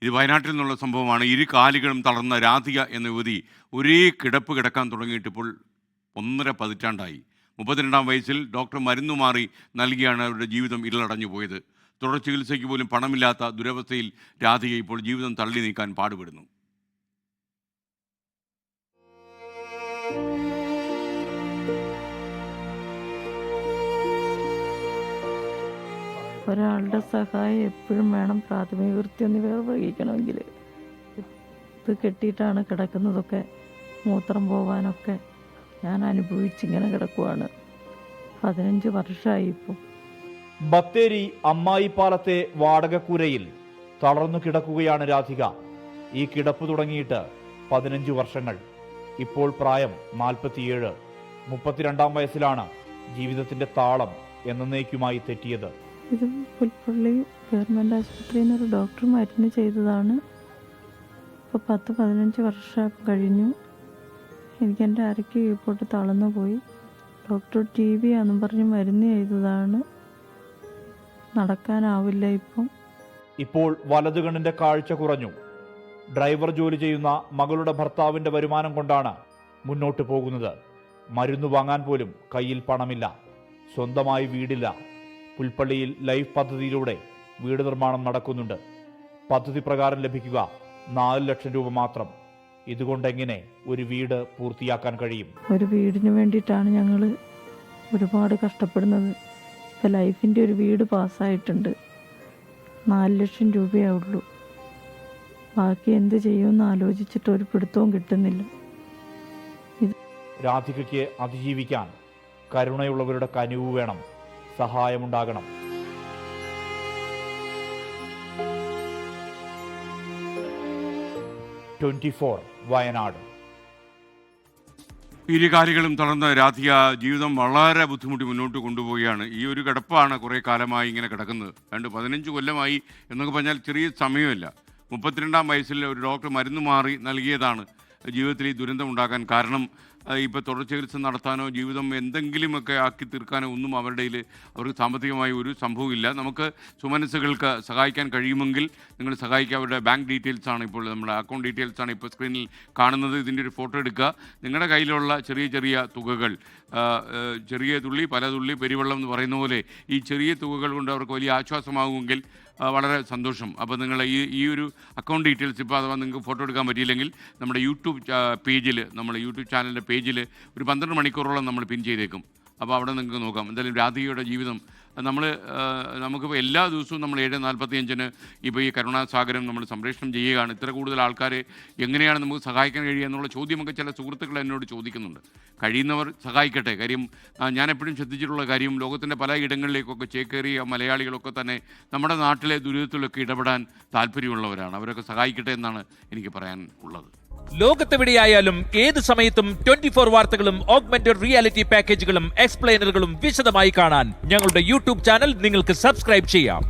ഇത് വയനാട്ടിൽ നിന്നുള്ള സംഭവമാണ്. ഇരു കാലുകളും തളർന്ന രാധിക എന്ന യുവതി ഒരേ കിടപ്പ് കിടക്കാൻ തുടങ്ങിയിട്ട് ഇപ്പോൾ 1.5 പതിറ്റാണ്ടായി. 32-ാം വയസ്സിൽ ഡോക്ടർ മരുന്നു മാറി നൽകിയാണ് അവരുടെ ജീവിതം ഇരുളടഞ്ഞു പോയത്. തുടർ ചികിത്സയ്ക്ക് പോലും പണമില്ലാത്ത ദുരവസ്ഥയിൽ രാധിക ഇപ്പോൾ ജീവിതം തള്ളി നീക്കാൻ പാടുപെടുന്നു. ഒരാളുടെ സഹായം എപ്പോഴും വേണം. പ്രാഥമിക കൃത്യം നിർവഹിക്കണമെങ്കിൽ ഇത് കെട്ടിയിട്ടാണ് കിടക്കുന്നതൊക്കെ. മൂത്രം പോകാനൊക്കെ ഞാൻ അനുഭവിച്ചിങ്ങനെ കിടക്കുവാണ്. 15 വർഷമായി ഇപ്പോൾ. ബത്തേരി അമ്മായിപ്പാലത്തെ വാടകക്കൂരയിൽ തളർന്നു കിടക്കുകയാണ് രാധിക. ഈ കിടപ്പ് തുടങ്ങിയിട്ട് 15 വർഷങ്ങൾ. ഇപ്പോൾ പ്രായം 47. 32-ാം വയസ്സിലാണ് ജീവിതത്തിന്റെ താളം എന്നേക്കുമായി തെറ്റിയത്. ഇത് പുൽപ്പള്ളി ഗവൺമെൻറ് ആശുപത്രിയിൽ നിന്ന് ഒരു ഡോക്ടർ മരുന്ന് ചെയ്തതാണ്. ഇപ്പോൾ 10-15 വർഷം കഴിഞ്ഞു. എനിക്കെൻ്റെ അരയ്ക്ക് കീഴ്പോട്ട് തളർന്നു പോയി. ഡോക്ടർ TB ആണെന്നും പറഞ്ഞ് മരുന്ന് ചെയ്തതാണ്. നടക്കാനാവില്ല ഇപ്പം. ഇപ്പോൾ വലതുകണ്ണിന്റെ കാഴ്ച കുറഞ്ഞു. ഡ്രൈവർ ജോലി ചെയ്യുന്ന മകളുടെ ഭർത്താവിന്റെ വരുമാനം കൊണ്ടാണ് മുന്നോട്ട് പോകുന്നത്. മരുന്ന് വാങ്ങാൻ പോലും കയ്യിൽ പണമില്ല. സ്വന്തമായി വീടില്ല. പുൽപ്പള്ളിയിൽ ലൈഫ് പദ്ധതിയിലൂടെ വീട് നിർമ്മാണം നടക്കുന്നുണ്ട്. പദ്ധതി പ്രകാരം ലഭിക്കുക 4 ലക്ഷം രൂപ മാത്രം. ഇതുകൊണ്ടെങ്ങനെ ഒരു വീട് പൂർത്തിയാക്കാൻ കഴിയും? ഒരു വീടിന് വേണ്ടിയിട്ടാണ് ഞങ്ങൾ ഒരുപാട് കഷ്ടപ്പെടുന്നത്. ഇപ്പോൾ ലൈഫിൻ്റെ ഒരു വീട് പാസ്സായിട്ടുണ്ട്. 4 ലക്ഷം രൂപയേ ഉള്ളൂ. ബാക്കി എന്ത് ചെയ്യുമെന്ന് ആലോചിച്ചിട്ട് ഒരു പിടുത്തവും കിട്ടുന്നില്ല. രാധികയ്ക്ക് അതിജീവിക്കാൻ കരുണയുള്ളവരുടെ കനിവ് വേണം. സഹായമുണ്ടാകണം. വയനാട്. ഇരുകാലികളും തളർന്ന രാധിക ജീവിതം വളരെ ബുദ്ധിമുട്ടി മുന്നോട്ട് കൊണ്ടുപോവുകയാണ്. ഈ ഒരു കിടപ്പാണ് കുറേ കാലമായി ഇങ്ങനെ കിടക്കുന്നത്. 15 കൊല്ലമായി എന്നൊക്കെ പറഞ്ഞാൽ ചെറിയ സമയമല്ല. 32-ാം വയസ്സിൽ ഒരു ഡോക്ടർ മരുന്ന് മാറി നൽകിയതാണ് ജീവിതത്തിൽ ഈ ദുരന്തം ഉണ്ടാക്കാൻ കാരണം. ഇപ്പോൾ തുടർ ചികിത്സ നടത്താനോ ജീവിതം എന്തെങ്കിലുമൊക്കെ ആക്കി തീർക്കാനോ ഒന്നും അവർക്ക് സാമ്പത്തികമായി ഒരു സംഭവമില്ല. നമുക്ക് സുമനസ്സുകൾക്ക് സഹായിക്കാൻ കഴിയുമെങ്കിൽ നിങ്ങൾ സഹായിക്കുക. അവരുടെ ബാങ്ക് ഡീറ്റെയിൽസാണ് ഇപ്പോൾ, നമ്മുടെ അക്കൗണ്ട് ഡീറ്റെയിൽസാണ് ഇപ്പോൾ സ്ക്രീനിൽ കാണുന്നത്. ഇതിൻ്റെ ഒരു ഫോട്ടോ എടുക്കുക. നിങ്ങളുടെ കയ്യിലുള്ള ചെറിയ ചെറിയ തുകകൾ, ചെറിയ തുള്ളി പല തുള്ളി പെരുവെള്ളം എന്ന് പറയുന്ന പോലെ ഈ ചെറിയ തുകകൾ കൊണ്ട് അവർക്ക് വലിയ ആശ്വാസമാകുമെങ്കിൽ വളരെ സന്തോഷം. അപ്പോൾ നിങ്ങൾ ഈ ഒരു അക്കൗണ്ട് ഡീറ്റെയിൽസ് ഇപ്പോൾ അഥവാ നിങ്ങൾക്ക് ഫോട്ടോ എടുക്കാൻ പറ്റിയില്ലെങ്കിൽ നമ്മുടെ യൂട്യൂബ് പേജിൽ, നമ്മുടെ യൂട്യൂബ് ചാനലിൻ്റെ പേജിൽ ഒരു 12 മണിക്കൂറോളം നമ്മൾ പിൻ ചെയ്തേക്കും. അപ്പോൾ അവിടെ നിങ്ങൾക്ക് നോക്കാം. എന്തായാലും രാധികയുടെ ജീവിതം നമുക്കിപ്പോൾ എല്ലാ ദിവസവും നമ്മൾ 7:45 ഇപ്പോൾ ഈ കരുണാസാഗരം നമ്മൾ സംപ്രേഷണം ചെയ്യുകയാണ്. ഇത്ര കൂടുതൽ ആൾക്കാരെ എങ്ങനെയാണ് നമുക്ക് സഹായിക്കാൻ കഴിയുക എന്നുള്ള ചോദ്യമൊക്കെ ചില സുഹൃത്തുക്കൾ എന്നോട് ചോദിക്കുന്നുണ്ട്. കഴിയുന്നവർ സഹായിക്കട്ടെ. കാര്യം ഞാൻ എപ്പോഴും ശ്രദ്ധിച്ചിട്ടുള്ള കാര്യം, ലോകത്തിൻ്റെ പല ഇടങ്ങളിലേക്കൊക്കെ ചേക്കേറിയ മലയാളികളൊക്കെ തന്നെ നമ്മുടെ നാട്ടിലെ ദുരിതത്തിലൊക്കെ ഇടപെടാൻ താല്പര്യമുള്ളവരാണ്. അവരൊക്കെ സഹായിക്കട്ടെ എന്നാണ് എനിക്ക് പറയാൻ ഉള്ളത്. ലോകത്തെവിടെയായാലും ഏത് സമയത്തും 24 വാർത്തകളും ഓഗ്മെന്റഡ് റിയാലിറ്റി പാക്കേജുകളും എക്സ്പ്ലെയിനറുകളും വിശദമായി കാണാൻ ഞങ്ങളുടെ യൂട്യൂബ് ചാനൽ നിങ്ങൾക്ക് സബ്സ്ക്രൈബ് ചെയ്യാം.